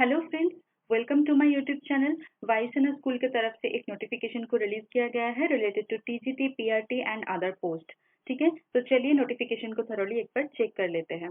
Hello friends, welcome to my YouTube channel. वायुसेना school की तरफ से एक नोटिफिकेशन को रिलीज किया गया है related to TGT, PRT and other post. ठीक है, तो चलिए नोटिफिकेशन को थोड़ी एक बार चेक कर लेते हैं।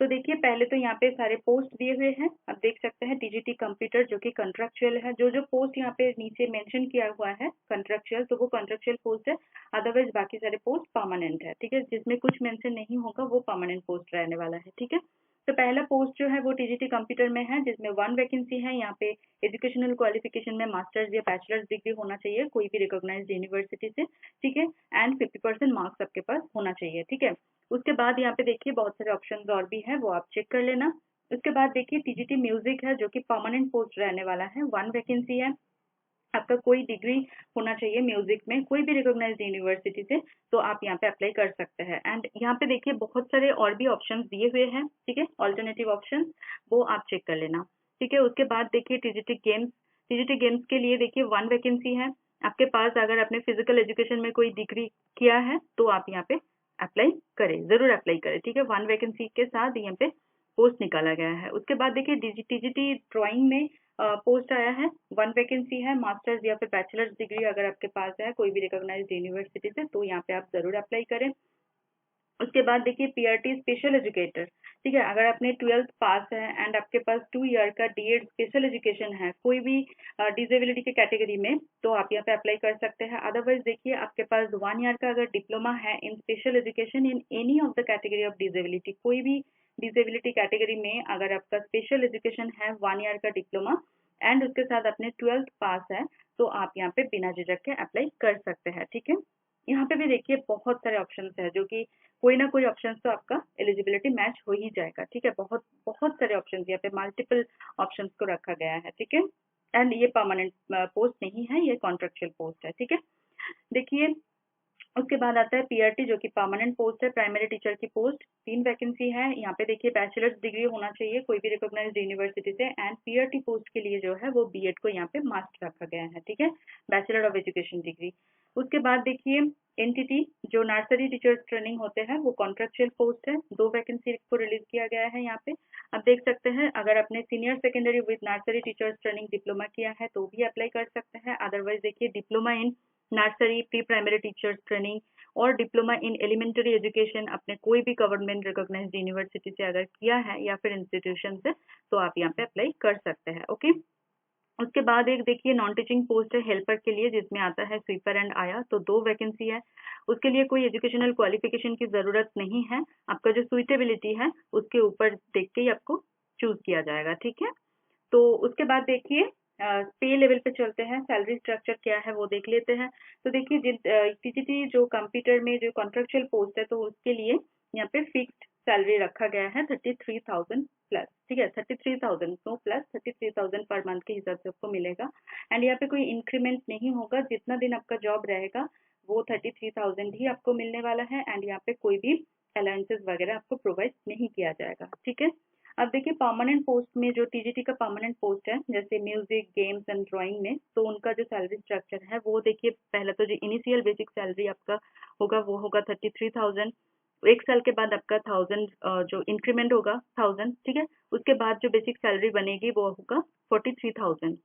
तो देखिए, पहले तो यहाँ पे सारे पोस्ट दिए हुए हैं। आप देख सकते हैं टीजीटी कंप्यूटर जो कि कॉन्ट्रेक्चुअल है। जो जो पोस्ट यहाँ पे नीचे मेंशन किया हुआ है कॉन्ट्रेक्चुअल, तो वो कॉन्ट्रेक्चुअल पोस्ट है। अदरवाइज बाकी सारे पोस्ट परमानेंट है। ठीक है, जिसमें कुछ मेंशन नहीं होगा वो परमानेंट पोस्ट रहने वाला है। ठीक है, तो पहला पोस्ट जो है वो टीजीटी कंप्यूटर में है, जिसमें 1 वैकेंसी है। यहाँ पे एजुकेशनल क्वालिफिकेशन में मास्टर्स या बैचलर्स डिग्री होना चाहिए कोई भी रिकॉग्नाइज्ड यूनिवर्सिटी से। ठीक है, एंड 50% मार्क्स आपके पास होना चाहिए। ठीक है, उसके बाद यहाँ पे देखिए बहुत सारे ऑप्शन और भी है, वो आप चेक कर लेना। उसके बाद देखिए टीजीटी म्यूजिक है जो कि परमानेंट पोस्ट रहने वाला है। 1 वैकेंसी है। आपका कोई डिग्री होना चाहिए म्यूजिक में कोई भी रिकॉग्नाइज्ड यूनिवर्सिटी से, तो आप यहाँ पे अप्लाई कर सकते हैं। एंड यहाँ पे देखिए बहुत सारे और भी ऑप्शंस दिए हुए हैं। ठीक है, ऑल्टरनेटिव ऑप्शंस, वो आप चेक कर लेना। ठीक है, उसके बाद देखिए टीजीटी गेम्स के लिए देखिए 1 वैकेंसी है। आपके पास अगर आपने फिजिकल एजुकेशन में कोई डिग्री किया है तो आप यहाँ पे अप्लाई करें, जरूर अप्लाई करें। ठीक है, 1 वैकेंसी के साथ यहाँ पे पोस्ट निकाला गया है। उसके बाद देखिए टीजीटी ड्राइंग में पोस्ट आया है। 1 वैकेंसी है। मास्टर्स या फिर बैचलर्स डिग्री अगर आपके पास है कोई भी रिकॉग्नाइज्ड यूनिवर्सिटी से, तो यहाँ पे आप जरूर अप्लाई करें। उसके बाद देखिए पीआरटी स्पेशल एजुकेटर। ठीक है, अगर आपने 12th पास है एंड आपके पास 2 ईयर का डीएड स्पेशल एजुकेशन है कोई भी डिसेबिलिटी के कैटेगरी में, तो आप यहाँ पे अप्लाई कर सकते हैं। अदरवाइज देखिए आपके पास 1 ईयर का अगर डिप्लोमा है in special education in any of the category of disability, कोई भी डिसेबिलिटी कैटेगरी में अगर आपका स्पेशल एजुकेशन है 1 ईयर का डिप्लोमा एंड उसके साथ अपने 12th पास है, तो आप यहाँ पे बिना झिझक के अप्लाई कर सकते हैं। ठीक है, यहाँ पे भी देखिए बहुत सारे ऑप्शंस है जो कि कोई ना कोई ऑप्शन तो आपका एलिजिबिलिटी मैच हो ही जाएगा। ठीक है, बहुत बहुत सारे ऑप्शन यहाँ पे मल्टीपल ऑप्शंस को रखा गया है। ठीक है, एंड ये परमानेंट पोस्ट नहीं है, ये कॉन्ट्रेक्चुअल पोस्ट है। ठीक है, देखिए उसके बाद आता है पीआरटी जो कि परमानेंट पोस्ट है, प्राइमरी टीचर की पोस्ट। 3 वैकेंसी है। यहाँ पे देखिए बैचलर्स डिग्री होना चाहिए कोई भी रिकॉग्नाइज्ड यूनिवर्सिटी से, एंड पीआरटी पोस्ट के लिए जो है वो बीएड को यहाँ पे मास्ट रखा गया है। ठीक है, बैचलर ऑफ एजुकेशन डिग्री। उसके बाद देखिए एनटीटी जो नर्सरी टीचर्स ट्रेनिंग होते हैं, वो कॉन्ट्रेक्चुअल पोस्ट है। 2 वैकेंसी को रिलीज किया गया है। यहाँ पे आप देख सकते हैं अगर आपने senior secondary with nursery teachers training diploma किया है तो भी अप्लाई कर सकते हैं। अदरवाइज देखिए diploma in nursery pre primary teachers training और डिप्लोमा इन एलिमेंट्री एजुकेशन अपने कोई भी गवर्नमेंट रिकॉग्नाइज्ड यूनिवर्सिटी से अगर किया है या फिर इंस्टीट्यूशन से, तो आप यहाँ पे अप्लाई कर सकते हैं। ओके, उसके बाद एक देखिए नॉन टीचिंग पोस्ट है हेल्पर के लिए, जिसमें आता है स्वीपर एंड आया, तो 2 वैकेंसी है। उसके लिए कोई एजुकेशनल क्वालिफिकेशन की जरूरत नहीं है। आपका जो सुइटेबिलिटी है उसके ऊपर देख के ही आपको चूज किया जाएगा। ठीक है, तो उसके बाद देखिए पे लेवल पे चलते हैं, सैलरी स्ट्रक्चर क्या है वो देख लेते हैं। तो देखिए टीजीटी जो कंप्यूटर में जो कॉन्ट्रेक्चुअल पोस्ट है, तो उसके लिए यहाँ पे फिक्स्ड सैलरी रखा गया है 33,000 प्लस। ठीक है, 33,000 नो प्लस 33,000 पर मंथ के हिसाब से आपको मिलेगा। एंड यहाँ पे कोई इंक्रीमेंट नहीं होगा, जितना दिन आपका जॉब रहेगा वो 33,000 ही आपको मिलने वाला है। एंड यहाँ पे कोई भी अलाउंसेस वगैरह आपको प्रोवाइड नहीं किया जाएगा। ठीक है, अब देखिए परमानेंट पोस्ट में जो टीजीटी का परमानेंट पोस्ट है जैसे म्यूजिक, गेम्स एंड ड्राइंग में, तो उनका जो सैलरी स्ट्रक्चर है वो देखिए पहले तो जो इनिशियल बेसिक सैलरी आपका होगा वो होगा 33,000। 1 साल के बाद आपका 1000 जो इंक्रीमेंट होगा 1000। ठीक है, उसके बाद जो बेसिक सैलरी बनेगी वो होगा 43,000।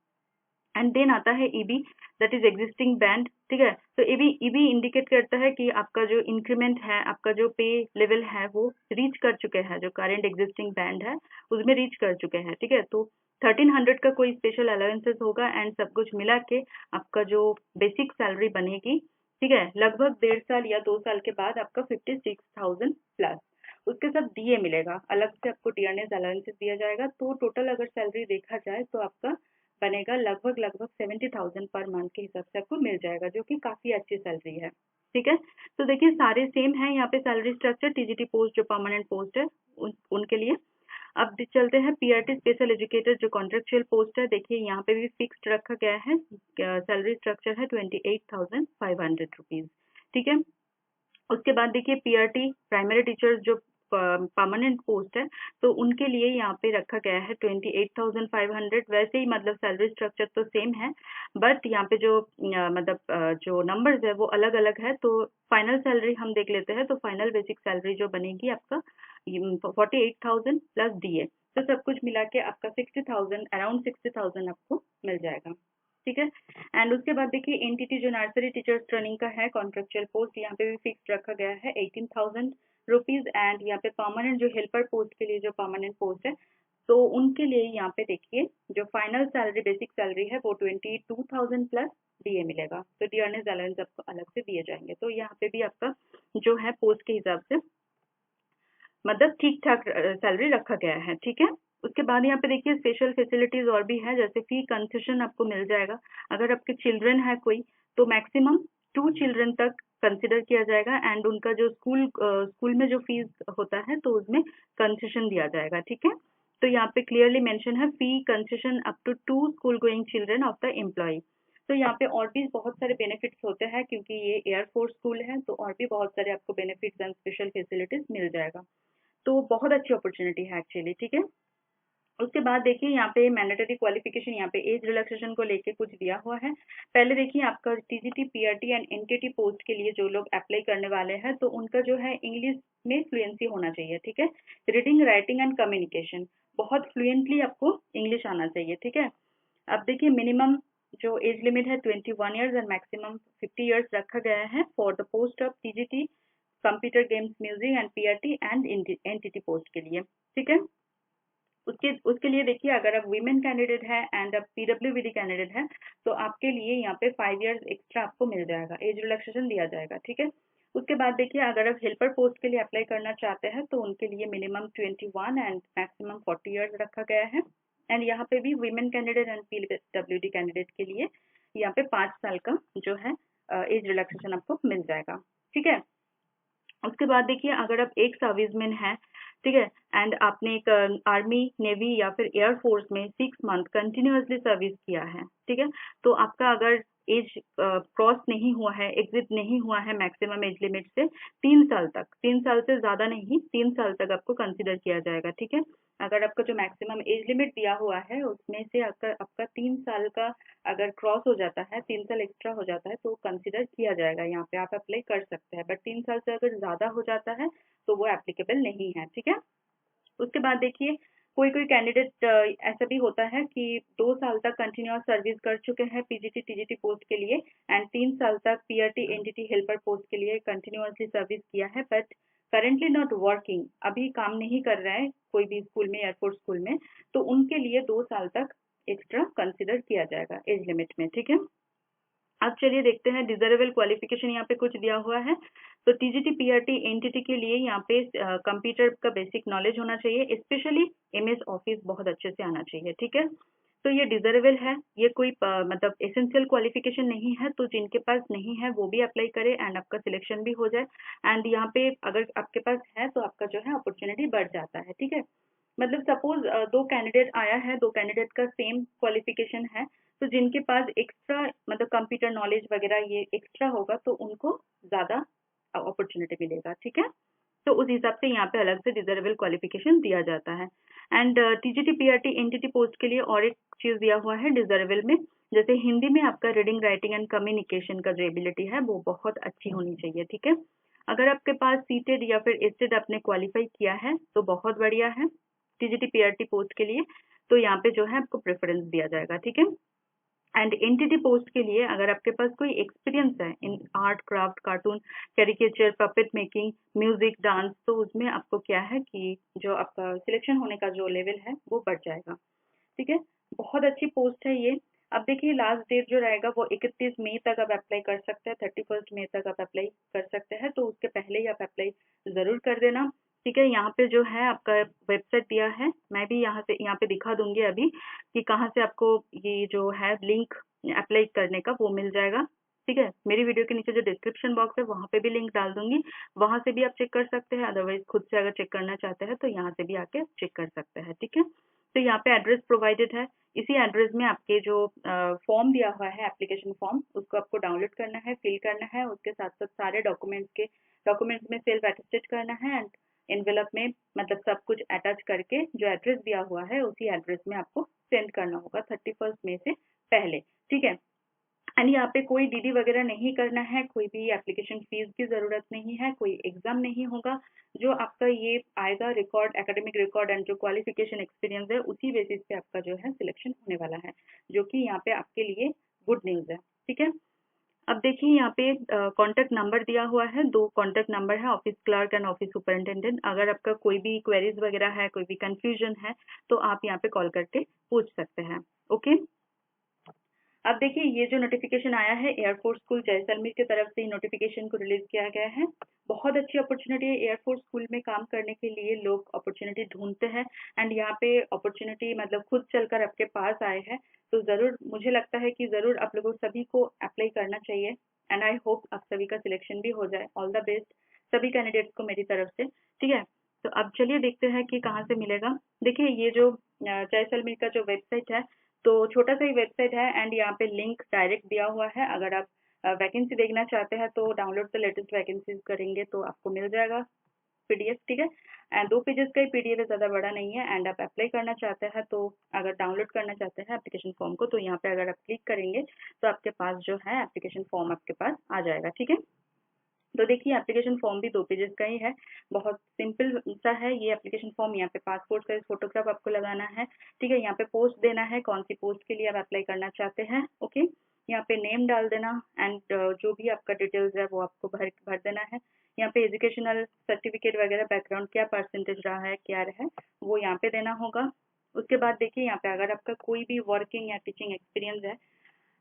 एंड देन आता है EB, that is existing band. ठीक है, तो ईबी इंडिकेट करता है कि आपका जो इंक्रीमेंट है, आपका जो पे लेवल है वो रीच कर चुके हैं, जो करंट एग्जिस्टिंग बैंड है उसमें रीच कर चुके हैं। ठीक है, तो 1300 का कोई स्पेशल अलाउंसेस होगा एंड सब कुछ मिला के आपका जो बेसिक सैलरी बनेगी, ठीक है, लगभग 1.5 साल या 2 साल के बाद आपका 56,000 प्लस। उसके साथ डीए मिलेगा, अलग से आपको डियरनेस अलाउंसेस दिया जाएगा। तो टोटल अगर सैलरी देखा जाए तो आपका बनेगा लगभग 70,000 पर मंथ के हिसाब से आपको मिल जाएगा, जो कि काफी अच्छी सैलरी है। ठीक है, तो देखिए सारे सेम है यहाँ पे सैलरी स्ट्रक्चर टीजीटी पोस्ट जो परमानेंट पोस्ट है उनके लिए। अब चलते हैं पीआरटी स्पेशल एजुकेटर जो कॉन्ट्रेक्चुअल पोस्ट है। देखिए यहाँ पे भी फिक्स्ड रखा गया है, सैलरी स्ट्रक्चर है 28,500 रुपीज। ठीक है, उसके बाद देखिए पीआरटी प्राइमरी टीचर जो परमानेंट पोस्ट है, तो उनके लिए यहाँ पे रखा गया है 28,500। वैसे ही मतलब सैलरी स्ट्रक्चर तो सेम है, बट यहाँ पे जो जो नंबर्स है वो अलग अलग है। तो फाइनल सैलरी हम देख लेते हैं। तो फाइनल बेसिक सैलरी जो बनेगी आपका 48,000 प्लस डीए, तो सब कुछ मिला के आपका 60,000 अराउंड 60,000 आपको मिल जाएगा, ठीक है। एंड उसके बाद देखिए एनटीटी जो नर्सरी टीचर्स ट्रेनिंग का है कॉन्ट्रेक्चुअल पोस्ट, यहाँ पे भी फिक्स रखा गया है 18,000 रुपीज। एंड यहाँ पे परमानेंट जो हेल्पर पोस्ट के लिए जो परमानेंट पोस्ट है तो उनके लिए यहाँ पे देखिए जो फाइनल सैलरी बेसिक सैलरी है वो 22,000 प्लस डीए मिलेगा। तो डी अर्नेस अलाउंस आपको अलग से दिए जाएंगे। तो यहाँ पे भी आपका जो है पोस्ट के हिसाब से मतलब ठीक ठाक सैलरी रखा गया है, ठीक है। उसके बाद यहाँ पे देखिए स्पेशल फैसिलिटीज और भी है, जैसे फी कंसेशन आपको मिल जाएगा। अगर आपके चिल्ड्रन है कोई तो मैक्सिमम 2 चिल्ड्रन तक कंसिडर किया जाएगा। एंड उनका जो स्कूल में जो फीस होता है तो उसमें कंसेशन दिया जाएगा, ठीक है। तो यहाँ पे क्लियरली मेंशन है fee concession up to 2 school going children of the employ. तो यहाँ पे और भी बहुत सारे बेनिफिट्स होते हैं क्योंकि ये एयरफोर्स स्कूल है, तो और भी बहुत सारे आपको बेनिफिट्स एंड स्पेशल फैसिलिटीज मिल जाएगा। तो बहुत अच्छी अपॉर्चुनिटी है एक्चुअली, ठीक है। उसके बाद देखिए यहाँ पे मैंडेटरी क्वालिफिकेशन, यहाँ पे एज रिलैक्सेशन को लेके कुछ दिया हुआ है। पहले देखिए आपका TGT PRT and NTT post के लिए जो लोग अप्लाई करने वाले हैं तो उनका जो है इंग्लिश में फ्लुएंसी होना चाहिए, ठीक है। रीडिंग राइटिंग एंड कम्युनिकेशन बहुत फ्लुएंटली आपको इंग्लिश आना चाहिए, ठीक है। अब देखिए मिनिमम जो एज लिमिट है 21 ईयर्स एंड मैक्सिमम 50 ईयर्स रखा गया है for the post of TGT computer games music and PRT and NTT post के लिए, ठीक है। उसके उसके लिए देखिए अगर आप वीमेन कैंडिडेट है एंड आप पीडब्ल्यूबीडी कैंडिडेट है तो आपके लिए यहाँ पे 5 इयर्स एक्स्ट्रा आपको मिल जाएगा, एज रिलैक्सेशन दिया जाएगा, ठीक है। उसके बाद देखिए अगर आप हेल्पर पोस्ट के लिए अप्लाई करना चाहते हैं तो उनके लिए मिनिमम 21 एंड मैक्सिमम 40 इयर्स रखा गया है। एंड यहाँ पे भी women candidate and PWD candidate के लिए यहाँ पे 5 साल का जो है एज रिलैक्सेशन आपको मिल जाएगा, ठीक है। उसके बाद देखिए अगर आप एक सर्विसमैन है, ठीक है, एंड आपने एक आर्मी नेवी या फिर एयरफोर्स में 6 मंथ कंटिन्यूअसली सर्विस किया है, ठीक है, तो आपका अगर एज क्रॉस नहीं हुआ है, एग्जिट नहीं हुआ है मैक्सिमम एज लिमिट से 3 साल तक, 3 साल से ज्यादा नहीं, 3 साल तक आपको कंसिडर किया जाएगा, ठीक है। अगर आपका जो मैक्सिमम एज लिमिट दिया हुआ है उसमें से आपका 3 साल का अगर क्रॉस हो जाता है, 3 साल एक्स्ट्रा हो जाता है तो कंसिडर किया जाएगा, यहाँ पे आप अप्लाई कर सकते हैं। बट 3 साल से अगर ज्यादा हो जाता है तो वो एप्लीकेबल नहीं है, ठीक है। उसके बाद देखिए कोई कोई कैंडिडेट ऐसा भी होता है कि 2 साल तक कंटिन्यूअस सर्विस कर चुके हैं पीजीटी टीजीटी पोस्ट के लिए एंड 3 साल तक पीआरटी एनटीटी हेल्पर पोस्ट के लिए कंटिन्यूअसली सर्विस किया है बट करेंटली नॉट वर्किंग, अभी काम नहीं कर रहा है कोई भी स्कूल में एयरफोर्स स्कूल में, तो उनके लिए 2 साल तक एक्स्ट्रा कंसिडर किया जाएगा एज लिमिट में, ठीक है। अब चलिए देखते हैं डिजर्वेबल क्वालिफिकेशन यहाँ पे कुछ दिया हुआ है। तो टीजीटी पीआरटी एनटीटी के लिए यहाँ पे कंप्यूटर का बेसिक नॉलेज होना चाहिए, स्पेशली एमएस ऑफिस बहुत अच्छे से आना चाहिए, ठीक है। तो ये डिजर्वेबल है, ये कोई मतलब एसेंशियल क्वालिफिकेशन नहीं है, तो जिनके पास नहीं है वो भी अप्लाई करे एंड आपका सिलेक्शन भी हो जाए। एंड यहाँ पे अगर आपके पास है तो आपका जो है अपॉर्चुनिटी बढ़ जाता है, ठीक है। मतलब सपोज 2 कैंडिडेट आया है, 2 कैंडिडेट का सेम क्वालिफिकेशन है, तो जिनके पास एक्स्ट्रा मतलब कंप्यूटर नॉलेज वगैरह ये एक्स्ट्रा होगा तो उनको ज्यादा अपॉर्चुनिटी मिलेगा, ठीक है। तो उस हिसाब से यहाँ पे अलग से डिजर्वेबल क्वालिफिकेशन दिया जाता है। And TGT PRT NTT post के लिए और एक चीज दिया हुआ है डिजर्वेबल में, जैसे हिंदी में आपका रीडिंग राइटिंग एंड कम्युनिकेशन का जो एबिलिटी है वो बहुत अच्छी होनी चाहिए, ठीक है। अगर आपके पास सीटेड या फिर एस्टेड आपने क्वालिफाई किया है तो बहुत बढ़िया है टीजीटी पीआरटी पोस्ट के लिए, तो यहाँ पे जो है आपको प्रेफरेंस दिया जाएगा, ठीक है। एंड एनटीटी पोस्ट के लिए अगर आपके पास कोई एक्सपीरियंस है इन art craft cartoon caricature puppet making music dance, तो उसमें आपको क्या है कि जो आपका सिलेक्शन होने का जो लेवल है वो बढ़ जाएगा, ठीक है। बहुत अच्छी पोस्ट है ये। अब देखिए लास्ट डेट जो रहेगा वो 31 मई तक आप अप्लाई कर सकते हैं, 31 मई तक आप अप्लाई कर सकते हैं, तो उसके पहले ही आप अप्लाई जरूर कर देना, ठीक है। यहाँ पे जो है आपका वेबसाइट दिया है, मैं भी यहाँ पे दिखा दूंगी अभी कि कहाँ से आपको ये जो है लिंक अप्लाई करने का वो मिल जाएगा, ठीक है। मेरी वीडियो के नीचे जो डिस्क्रिप्शन बॉक्स है वहाँ पे भी लिंक डाल दूंगी, वहां से भी आप चेक कर सकते हैं, अदरवाइज खुद से अगर चेक करना चाहते हैं तो यहाँ से भी आके चेक कर सकते हैं, ठीक है। तो यहाँ पे एड्रेस प्रोवाइडेड है, इसी एड्रेस में आपके जो फॉर्म दिया हुआ है एप्लीकेशन फॉर्म उसको आपको डाउनलोड करना है, फिल करना है, उसके साथ साथ सारे डॉक्यूमेंट्स में सेल्फ अटेस्टेड करना है एंड एनवेलप में मतलब सब कुछ अटैच करके जो एड्रेस दिया हुआ है उसी एड्रेस में आपको सेंड करना होगा 31 मई से पहले, ठीक है। एंड यहाँ पे कोई डीडी वगैरह नहीं करना है, कोई भी एप्लीकेशन फीस की ज़रूरत नहीं है, कोई एग्ज़ाम नहीं होगा। जो आपका ये आएगा रिकॉर्ड, एकेडमिक रिकॉर्ड एंड जो क्वालिफिकेशन एक्सपीरियंस है, उसी बेसिस पे आपका जो है सिलेक्शन होने वाला है, जो कि यहाँ पे आपके लिए गुड न्यूज़ है। ठीक है, अब देखिए यहाँ पे कॉन्टैक्ट नंबर दिया हुआ है, 2 कॉन्टैक्ट नंबर है, office clerk and office superintendent. अगर आपका कोई भी क्वेरीज वगैरह है, कोई भी कंफ्यूजन है, तो आप यहाँ पे कॉल करके पूछ सकते हैं। ओके, अब देखिए ये जो नोटिफिकेशन आया है एयरफोर्स स्कूल जैसलमेर की तरफ से ही नोटिफिकेशन को रिलीज किया गया है। बहुत अच्छी अपॉर्चुनिटी है, एयरफोर्स स्कूल में काम करने के लिए लोग अपॉर्चुनिटी ढूंढते हैं एंड यहाँ पे अपॉर्चुनिटी मतलब खुद चलकर आपके पास आए हैं, तो ज़रूर मुझे लगता है कि ज़रूर आप लोगों सभी को अप्लाई करना चाहिए एंड आई होप आप सभी का सिलेक्शन भी हो जाए। ऑल द बेस्ट सभी कैंडिडेट्स को मेरी तरफ से। ठीक है, तो अब चलिए देखते हैं कि कहाँ से मिलेगा। देखिए ये जो जैसलमेर का जो वेबसाइट है, तो छोटा सा ही वेबसाइट है एंड यहाँ पे लिंक डायरेक्ट दिया हुआ है। अगर आप वैकेंसी देखना चाहते हैं तो डाउनलोड द लेटेस्ट वैकेंसीज करेंगे तो आपको मिल जाएगा पीडीएफ। ठीक है, एंड 2 पेजेस का ही पीडीएफ है, ज़्यादा बड़ा नहीं है। एंड आप अप्लाई करना चाहते हैं तो अगर डाउनलोड करना चाहते हैं एप्लीकेशन फॉर्म को, तो यहाँ पे अगर आप क्लिक करेंगे तो आपके पास जो है एप्लीकेशन फॉर्म आपके पास आ जाएगा। ठीक है, तो देखिए एप्लीकेशन फॉर्म भी 2 पेजेस का ही है, बहुत सिंपल सा है ये एप्लीकेशन फॉर्म। यहाँ पे पासपोर्ट साइज फोटोग्राफ आपको लगाना है। ठीक है, यहाँ पे पोस्ट देना है, कौन सी पोस्ट के लिए आप अप्लाई करना चाहते हैं। ओके, यहाँ पे नेम डाल देना एंड जो भी आपका डिटेल्स है वो आपको भर भर देना है। यहाँ पे एजुकेशनल सर्टिफिकेट वगैरह, बैकग्राउंड क्या परसेंटेज रहा है, क्या है, वो यहाँ पे देना होगा। उसके बाद देखिए यहाँ पे अगर आपका कोई भी वर्किंग या टीचिंग एक्सपीरियंस है,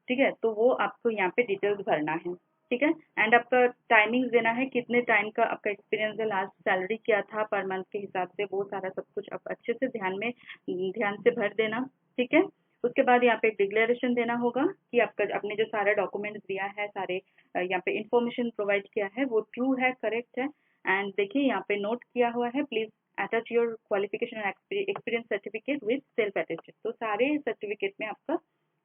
ठीक है, तो वो आपको यहाँ पे डिटेल्स भरना है। ठीक है, एंड आपका टाइमिंग्स देना है, कितने टाइम का आपका एक्सपीरियंस है, लास्ट सैलरी क्या था पर मंथ के हिसाब से, वो सारा सब कुछ आप अच्छे से ध्यान से भर देना। ठीक है, उसके बाद यहाँ पे डिक्लेरेशन देना होगा कि आपका आपने जो सारा डॉक्यूमेंट्स दिया है, सारे यहाँ पे इंफॉर्मेशन प्रोवाइड किया है वो ट्रू है, करेक्ट है। एंड देखिए यहाँ पे नोट किया हुआ है, please attach your qualification and experience certificate with self attested. तो सारे सर्टिफिकेट में आपका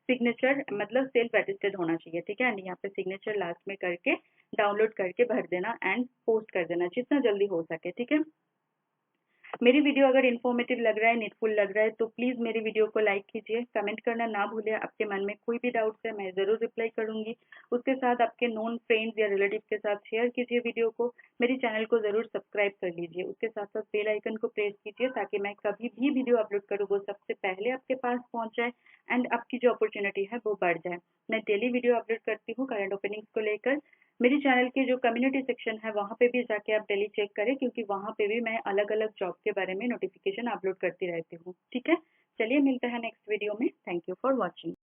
सिग्नेचर मतलब सेल्फ अटेस्टेड होना चाहिए। ठीक है, एंड यहाँ पे सिग्नेचर लास्ट में करके डाउनलोड करके भर देना एंड पोस्ट कर देना जितना जल्दी हो सके। ठीक है, मेरी वीडियो अगर इन्फॉर्मेटिव लग रहा है, नीडफुल लग रहा है, तो प्लीज़ मेरी वीडियो को लाइक कीजिए, कमेंट करना ना भूलें। आपके मन में कोई भी डाउट्स है मैं ज़रूर रिप्लाई करूंगी। उसके साथ आपके नोन फ्रेंड्स या रिलेटिव के साथ शेयर कीजिए वीडियो को। मेरे चैनल को ज़रूर सब्सक्राइब कर लीजिए, उसके साथ साथ बेल आइकन को प्रेस कीजिए ताकि मैं कभी भी वीडियो अपलोड करूँ वो सबसे पहले आपके पास पहुँच जाए एंड आपकी जो अपॉर्चुनिटी है वो बढ़ जाए। मैं डेली वीडियो अपलोड करती हूँ करंट ओपनिंग्स को लेकर। मेरे चैनल के जो कम्युनिटी सेक्शन है वहाँ पे भी जाके आप डेली चेक करें, क्योंकि वहाँ पे भी मैं अलग अलग जॉब के बारे में नोटिफिकेशन अपलोड करती रहती हूँ। ठीक है, चलिए मिलते हैं नेक्स्ट वीडियो में। Thank you for watching.